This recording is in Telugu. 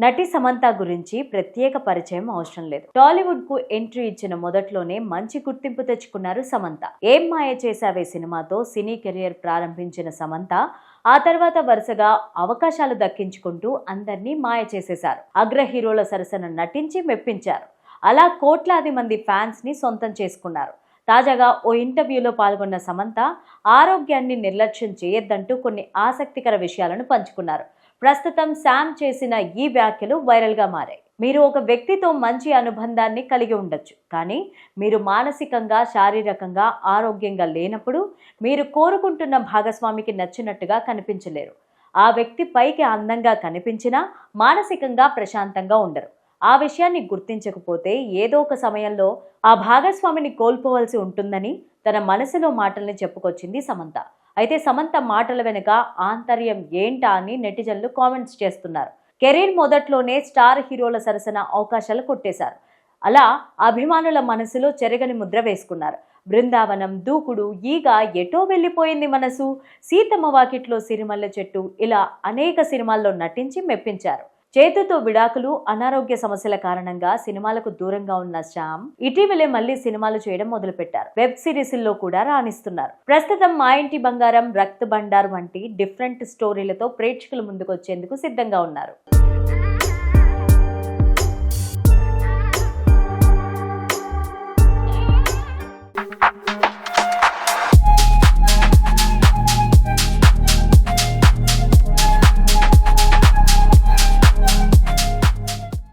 నటి సమంత గురించి ప్రత్యేక పరిచయం అవసరం లేదు. టాలీవుడ్ కు ఎంట్రీ ఇచ్చిన మొదట్లోనే మంచి గుర్తింపు తెచ్చుకున్నారు సమంత. ఏం మాయ చేసావే సినిమాతో సినీ కెరియర్ ప్రారంభించిన సమంత ఆ తర్వాత వరుసగా అవకాశాలు దక్కించుకుంటూ అందర్నీ మాయ చేసేశారు. అగ్ర హీరోల సరసన నటించి మెప్పించారు. అలా కోట్లాది మంది ఫ్యాన్స్ ని సొంతం చేసుకున్నారు. తాజాగా ఓ ఇంటర్వ్యూలో పాల్గొన్న సమంత ఆరోగ్యాన్ని నిర్లక్ష్యం చేయొద్దంటూ కొన్ని ఆసక్తికర విషయాలను పంచుకున్నారు. ప్రస్తుతం శామ్ చేసిన ఈ వ్యాఖ్యలు వైరల్గా మారాయి. మీరు ఒక వ్యక్తితో మంచి అనుబంధాన్ని కలిగి ఉండొచ్చు, కానీ మీరు మానసికంగా శారీరకంగా ఆరోగ్యంగా లేనప్పుడు మీరు కోరుకుంటున్న భాగస్వామికి నచ్చినట్టుగా కనిపించలేరు. ఆ వ్యక్తి పైకి అందంగా కనిపించినా మానసికంగా ప్రశాంతంగా ఉండరు. ఆ విషయాన్ని గుర్తించకపోతే ఏదో ఒక సమయంలో ఆ భాగస్వామిని కోల్పోవలసి ఉంటుందని తన మనసులో మాటల్ని చెప్పుకొచ్చింది సమంత. అయితే సమంత మాటల వెనుక ఆంతర్యం ఏంటా అని నెటిజన్లు కామెంట్స్ చేస్తున్నారు. కెరీర్ మొదట్లోనే స్టార్ హీరోల సరసన అవకాశాలు కొట్టేశారు. అలా అభిమానుల మనసులో చెరగని ముద్ర వేసుకున్నారు. బృందావనం, దూకుడు, ఈగ, ఎటో వెళ్ళిపోయింది మనసు, సీతమ్మ వాకిట్లో సిరిమల్లె చెట్టు ఇలా అనేక సినిమాల్లో నటించి మెప్పించారు. చేతితో విడాకులు, అనారోగ్య సమస్యల కారణంగా సినిమాలకు దూరంగా ఉన్న శ్యామ్ ఇటీవలే మళ్లీ సినిమాలు చేయడం మొదలుపెట్టారు. వెబ్ సిరీస్ల్లో కూడా రాణిస్తున్నారు. ప్రస్తుతం మా ఇంటి బంగారం, రక్త్ బండార్ వంటి డిఫరెంట్ స్టోరీలతో ప్రేక్షకుల ముందుకు వచ్చేందుకు సిద్ధంగా ఉన్నారు.